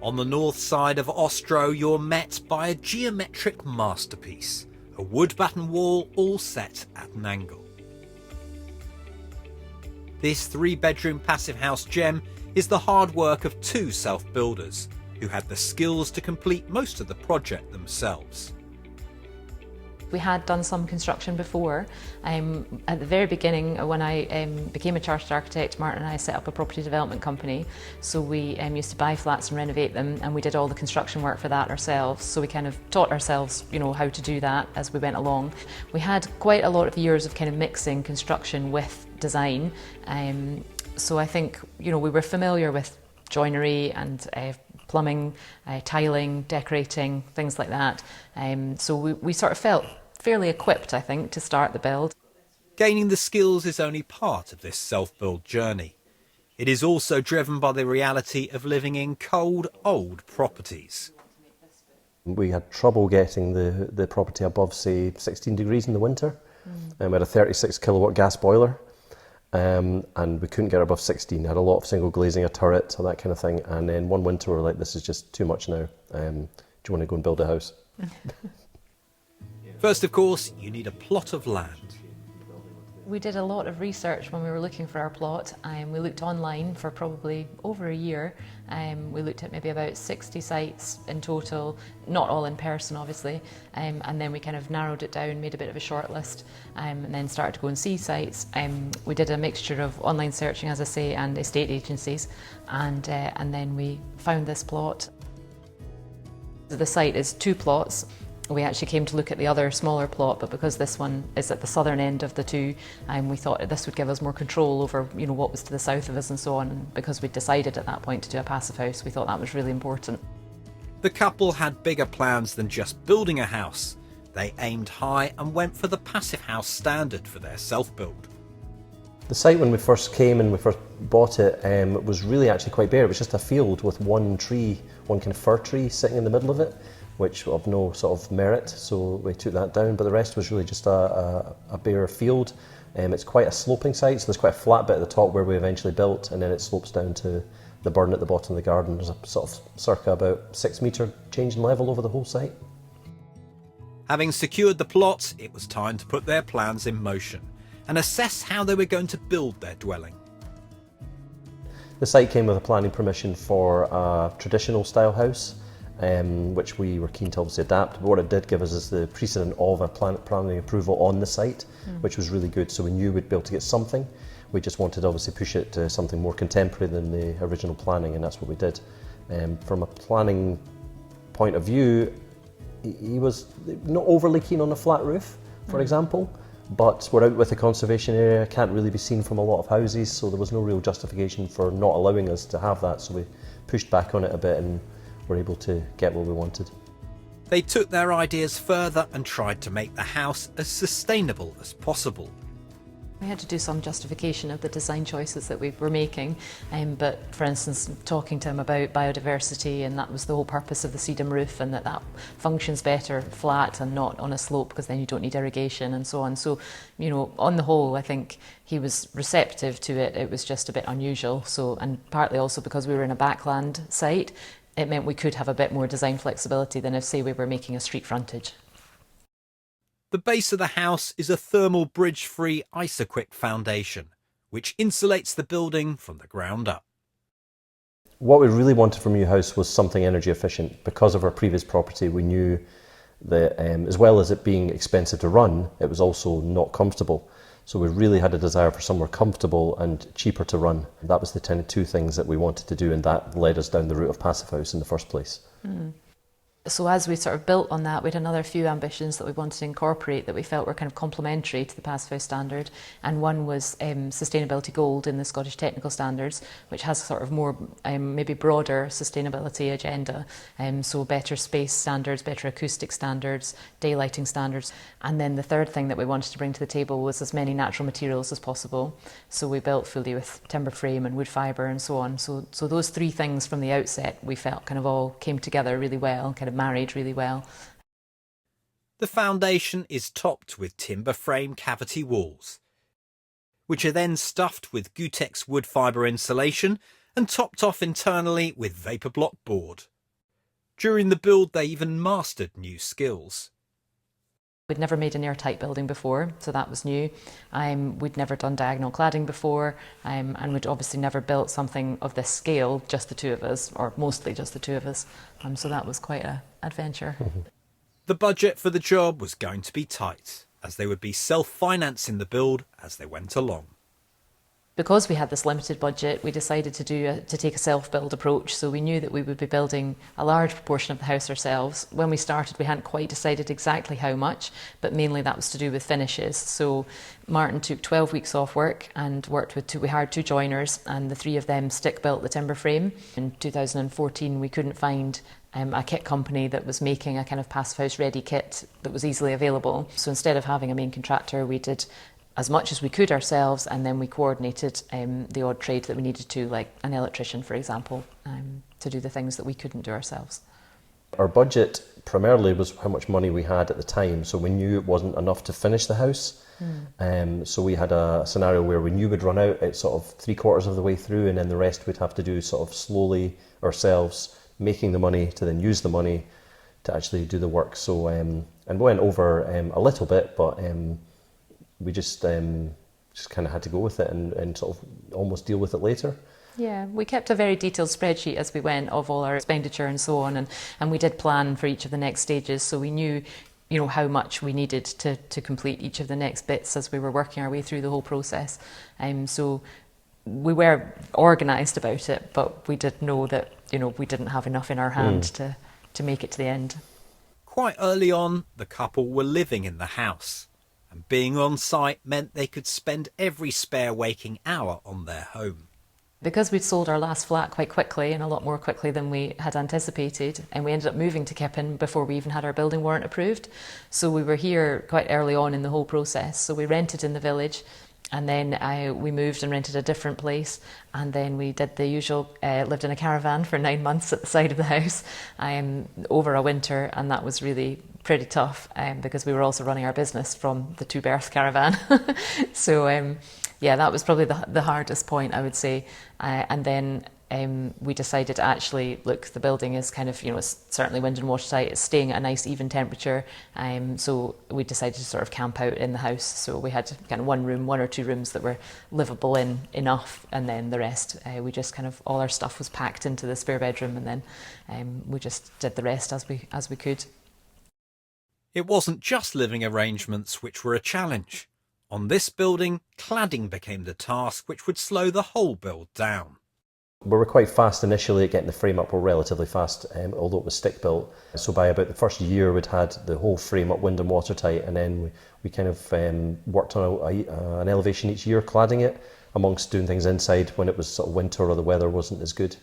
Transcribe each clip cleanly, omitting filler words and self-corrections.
On the north side of Ostro, you're met by a geometric masterpiece, a wood batten wall all set at an angle. This 3-bedroom passive house gem is the hard work of 2 self-builders who had the skills to complete most of the project themselves. We had done some construction before. At the very beginning, when I became a chartered architect, Martin and I set up a property development company. So we used to buy flats and renovate them, and we did all the construction work for that ourselves. So we kind of taught ourselves, how to do that as we went along. We had quite a lot of years of kind of mixing construction with design. So I think, we were familiar with joinery and plumbing, tiling, decorating, things like that. So we sort of felt fairly equipped, I think, to start the build. Gaining the skills is only part of this self-build journey. It is also driven by the reality of living in cold, old properties. We had trouble getting the property above, say, 16 degrees in the winter. We had a 36 kilowatt gas boiler. And we couldn't get above 16. Had a lot of single glazing, a turret, so that kind of thing. And then one winter we were like, this is just too much now. Do you want to go and build a house? First, of course, you need a plot of land. We did a lot of research when we were looking for our plot. We looked online for probably over a year. We looked at maybe about 60 sites in total, not all in person obviously, and then we kind of narrowed it down, made a bit of a short list, and then started to go and see sites. We did a mixture of online searching, as I say, and estate agencies, and then we found this plot. The site is 2 plots. We actually came to look at the other smaller plot, but because this one is at the southern end of the 2, we thought this would give us more control over, what was to the south of us and so on. And because we decided at that point to do a passive house, we thought that was really important. The couple had bigger plans than just building a house. They aimed high and went for the passive house standard for their self-build. The site, when we first came and we first bought it, was really actually quite bare. It was just a field with one tree, one kind of fir tree sitting in the middle of it, which of no sort of merit, so we took that down, but the rest was really just a bare field. It's quite a sloping site, so there's quite a flat bit at the top where we eventually built, and then it slopes down to the burn at the bottom of the garden. There's a sort of circa about 6 metre change in level over the whole site. Having secured the plot, it was time to put their plans in motion and assess how they were going to build their dwelling. The site came with a planning permission for a traditional style house, which we were keen to obviously adapt. But what it did give us is the precedent of a planning approval on the site, which was really good. So we knew we'd be able to get something. We just wanted to obviously push it to something more contemporary than the original planning, and that's what we did. From a planning point of view, he was not overly keen on a flat roof, for example. But we're out with the conservation area, can't really be seen from a lot of houses, so there was no real justification for not allowing us to have that. So we pushed back on it a bit and were able to get what we wanted. They took their ideas further and tried to make the house as sustainable as possible. We had to do some justification of the design choices that we were making, but for instance, talking to him about biodiversity, and that was the whole purpose of the sedum roof, and that functions better flat and not on a slope because then you don't need irrigation and so on. So, on the whole, I think he was receptive to it. It was just a bit unusual. So, and partly also because we were in a backland site, it meant we could have a bit more design flexibility than if, say, we were making a street frontage. The base of the house is a thermal bridge-free Isoquick foundation, which insulates the building from the ground up. What we really wanted from a new house was something energy efficient. Because of our previous property, we knew that as well as it being expensive to run, it was also not comfortable. So we really had a desire for somewhere comfortable and cheaper to run. That was the 2 things that we wanted to do, and that led us down the route of Passivhaus in the first place. So as we sort of built on that, we had another few ambitions that we wanted to incorporate that we felt were kind of complementary to the Passivhaus standard. And one was sustainability gold in the Scottish Technical Standards, which has sort of more maybe broader sustainability agenda. So better space standards, better acoustic standards, daylighting standards. And then the third thing that we wanted to bring to the table was as many natural materials as possible. So we built fully with timber frame and wood fibre and so on. So those 3 things from the outset we felt kind of all came together really well, kind of married really well. The foundation is topped with timber frame cavity walls, which are then stuffed with Gutex wood fibre insulation and topped off internally with vapour block board. During the build, they even mastered new skills. We'd never made an airtight building before, so that was new. We'd never done diagonal cladding before, and we'd obviously never built something of this scale, just the two of us, or mostly just the two of us. So that was quite an adventure. The budget for the job was going to be tight, as they would be self-financing the build as they went along. Because we had this limited budget, we decided to take a self-build approach. So we knew that we would be building a large proportion of the house ourselves. When we started, we hadn't quite decided exactly how much, but mainly that was to do with finishes. So Martin took 12 weeks off work and worked with we hired two joiners, and the three of them stick built the timber frame. In 2014, we couldn't find a kit company that was making a kind of Passivhaus ready kit that was easily available. So instead of having a main contractor, we did as much as we could ourselves, and then we coordinated the odd trade that we needed to, like an electrician, for example, to do the things that we couldn't do ourselves. Our budget primarily was how much money we had at the time, so we knew it wasn't enough to finish the house. So we had a scenario where we knew we'd run out at sort of 3/4 of the way through, and then the rest we'd have to do sort of slowly ourselves, making the money to then use the money to actually do the work. So and we went over a little bit, but we just kind of had to go with it and sort of almost deal with it later. Yeah, we kept a very detailed spreadsheet as we went of all our expenditure and so on, and we did plan for each of the next stages, so we knew, you know, how much we needed to complete each of the next bits as we were working our way through the whole process. So we were organised about it, but we did know that, you know, we didn't have enough in our hand to make it to the end. Quite early on, the couple were living in the house, and being on site meant they could spend every spare waking hour on their home. Because we'd sold our last flat quite quickly, and a lot more quickly than we had anticipated, and we ended up moving to Kippen before we even had our building warrant approved. So we were here quite early on in the whole process. So we rented in the village, and then we moved and rented a different place, and then we did the usual, lived in a caravan for 9 months at the side of the house over a winter, and that was really pretty tough because we were also running our business from the two-berth caravan. So yeah, that was probably the hardest point, I would say. And then we decided, actually, look, the building is kind of, you know, it's certainly wind and watertight, it's staying at a nice even temperature. So we decided to sort of camp out in the house. So we had kind of one or two rooms that were livable in enough, and then the rest, we just kind of, all our stuff was packed into the spare bedroom, and then we just did the rest as we could. It wasn't just living arrangements which were a challenge. On this building, cladding became the task which would slow the whole build down. We were quite fast initially at getting the frame up. We're relatively fast, although it was stick built. So by about the first year, we'd had the whole frame up wind and watertight, and then we kind of worked on an elevation each year, cladding it, amongst doing things inside when it was sort of winter or the weather wasn't as good.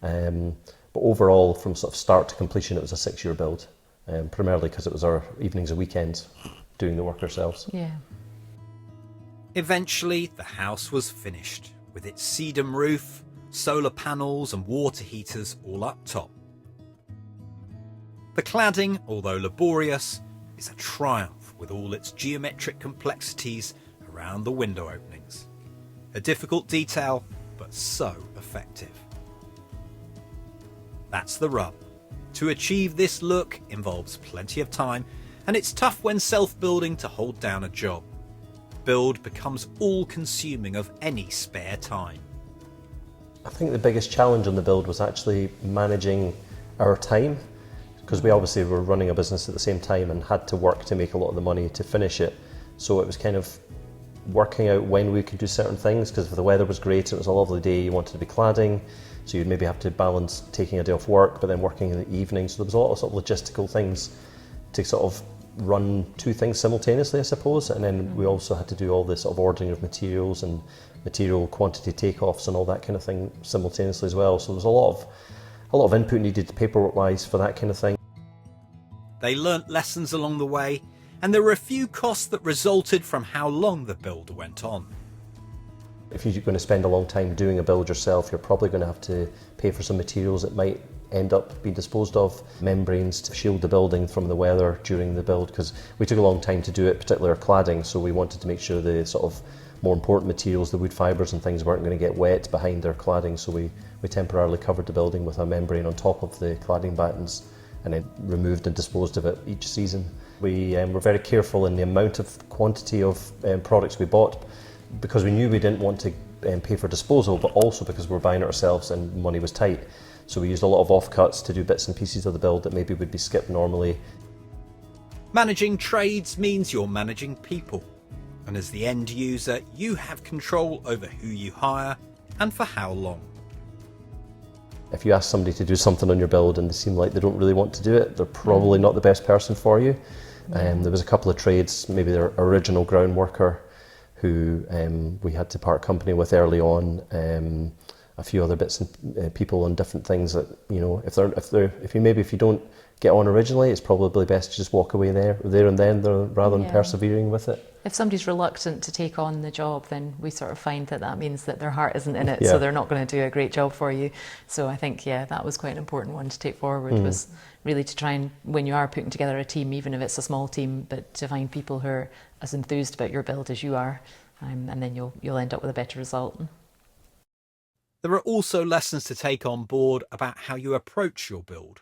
But overall, from sort of start to completion, it was a 6-year build, primarily because it was our evenings and weekends doing the work ourselves. Yeah. Eventually, the house was finished, with its sedum roof, solar panels and water heaters all up top. The cladding, although laborious, is a triumph with all its geometric complexities around the window openings. A difficult detail, but so effective. That's the rub. To achieve this look involves plenty of time, and it's tough when self-building to hold down a job. Build becomes all-consuming of any spare time. I think the biggest challenge on the build was actually managing our time, because we obviously were running a business at the same time and had to work to make a lot of the money to finish it. So it was kind of working out when we could do certain things, because if the weather was great, it was a lovely day, you wanted to be cladding, so you'd maybe have to balance taking a day off work but then working in the evening. So there was a lot of sort of logistical things to sort of run two things simultaneously, I suppose, and then we also had to do all this sort of ordering of materials and material quantity takeoffs and all that kind of thing simultaneously as well. So there's a lot of input needed paperwork wise for that kind of thing. They learnt lessons along the way, and there were a few costs that resulted from how long the build went on. If you're going to spend a long time doing a build yourself, you're probably going to have to pay for some materials that might end up being disposed of, membranes to shield the building from the weather during the build, because we took a long time to do it, particularly our cladding, so we wanted to make sure the sort of more important materials, the wood fibres and things, weren't going to get wet behind our cladding, so we temporarily covered the building with a membrane on top of the cladding battens and then removed and disposed of it each season. We were very careful in the amount of quantity of products we bought, because we knew we didn't want to pay for disposal, but also because we were buying it ourselves and money was tight. So we used a lot of offcuts to do bits and pieces of the build that maybe would be skipped normally. Managing trades means you're managing people, and as the end user, you have control over who you hire and for how long. If you ask somebody to do something on your build and they seem like they don't really want to do it, they're probably not the best person for you. There was a couple of trades, maybe their original ground worker who we had to part company with early on, a few other bits and people on different things that, you know, if you don't get on originally, it's probably best to just walk away there and then rather than persevering with it. If somebody's reluctant to take on the job, then we sort of find that means that their heart isn't in it, so they're not going to do a great job for you. So I think, that was quite an important one to take forward, was really to try and, when you are putting together a team, even if it's a small team, but to find people who are as enthused about your build as you are, and then you'll end up with a better result. There are also lessons to take on board about how you approach your build.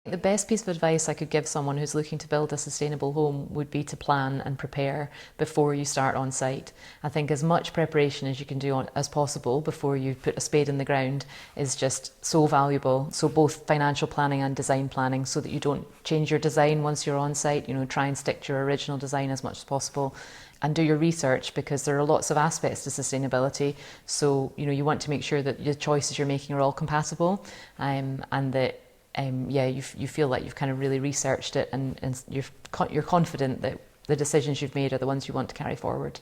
The best piece of advice I could give someone who's looking to build a sustainable home would be to plan and prepare before you start on site. I think as much preparation as you can do as possible before you put a spade in the ground is just so valuable. So both financial planning and design planning, so that you don't change your design once you're on site. Try and stick to your original design as much as possible. And do your research, because there are lots of aspects to sustainability. So, you want to make sure that the choices you're making are all compatible, and that you feel like you've kind of really researched it, and you're confident that the decisions you've made are the ones you want to carry forward.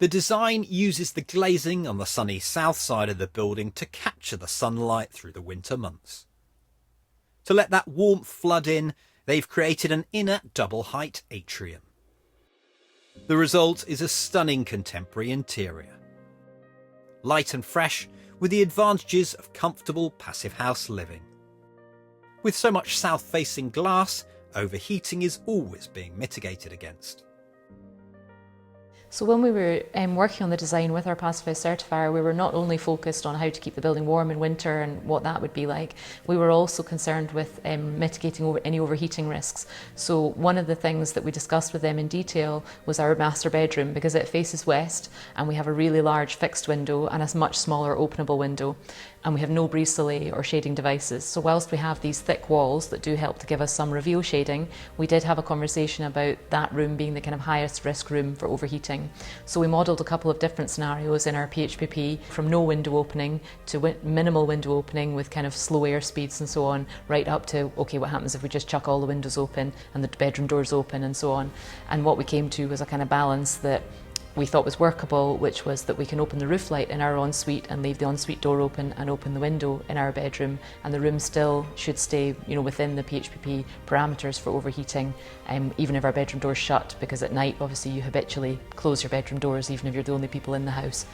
The design uses the glazing on the sunny south side of the building to capture the sunlight through the winter months. To let that warmth flood in, they've created an inner double-height atrium. The result is a stunning contemporary interior. Light and fresh, with the advantages of comfortable Passivhaus living. With so much south-facing glass, overheating is always being mitigated against. So when we were working on the design with our Passivhaus certifier, we were not only focused on how to keep the building warm in winter and what that would be like, we were also concerned with mitigating any overheating risks. So one of the things that we discussed with them in detail was our master bedroom, because it faces west and we have a really large fixed window and a much smaller openable window. And we have no breezeway or shading devices. So whilst we have these thick walls that do help to give us some reveal shading, we did have a conversation about that room being the kind of highest risk room for overheating. So we modelled a couple of different scenarios in our PHPP, from no window opening to minimal window opening with kind of slow air speeds and so on, right up to, okay, what happens if we just chuck all the windows open and the bedroom doors open and so on. And what we came to was a kind of balance that we thought was workable, which was that we can open the roof light in our ensuite and leave the ensuite door open and open the window in our bedroom, and the room still should stay, within the PHPP parameters for overheating, even if our bedroom door's shut, because at night obviously you habitually close your bedroom doors even if you're the only people in the house.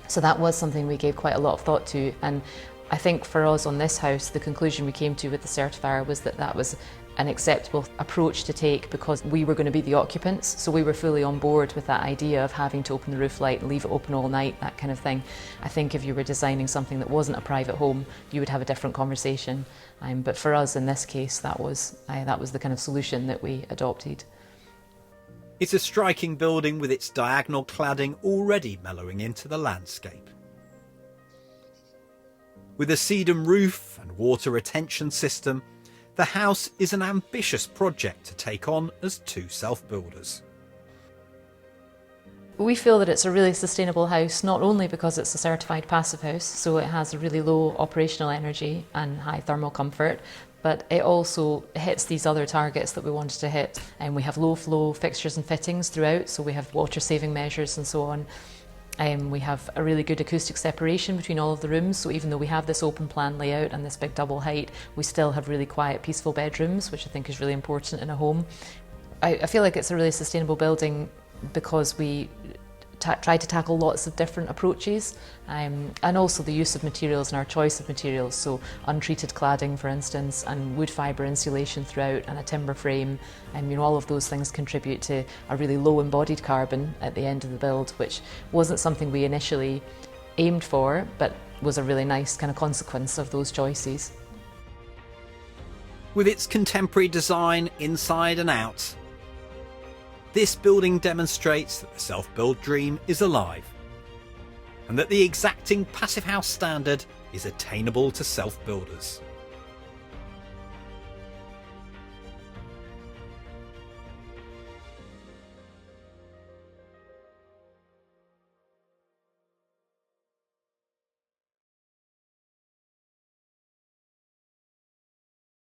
So that was something we gave quite a lot of thought to, and I think for us on this house, the conclusion we came to with the certifier was that that was an acceptable approach to take, because we were going to be the occupants, so we were fully on board with that idea of having to open the roof light and leave it open all night, that kind of thing. I think if you were designing something that wasn't a private home, you would have a different conversation. But for us in this case, that was the kind of solution that we adopted. It's a striking building with its diagonal cladding already mellowing into the landscape. With a sedum roof and water retention system, the house is an ambitious project to take on as two self-builders. We feel that it's a really sustainable house, not only because it's a certified Passivhaus, so it has a really low operational energy and high thermal comfort, but it also hits these other targets that we wanted to hit. And we have low flow fixtures and fittings throughout, so we have water saving measures and so on. We have a really good acoustic separation between all of the rooms, so even though we have this open plan layout and this big double height, we still have really quiet, peaceful bedrooms, which I think is really important in a home. I feel like it's a really sustainable building because we try to tackle lots of different approaches, and also the use of materials and our choice of materials, so untreated cladding for instance, and wood fibre insulation throughout, and a timber frame. All of those things contribute to a really low embodied carbon at the end of the build, which wasn't something we initially aimed for, but was a really nice kind of consequence of those choices. with its contemporary design inside and out. This building demonstrates that the self-build dream is alive, and that the exacting Passivhaus standard is attainable to self-builders.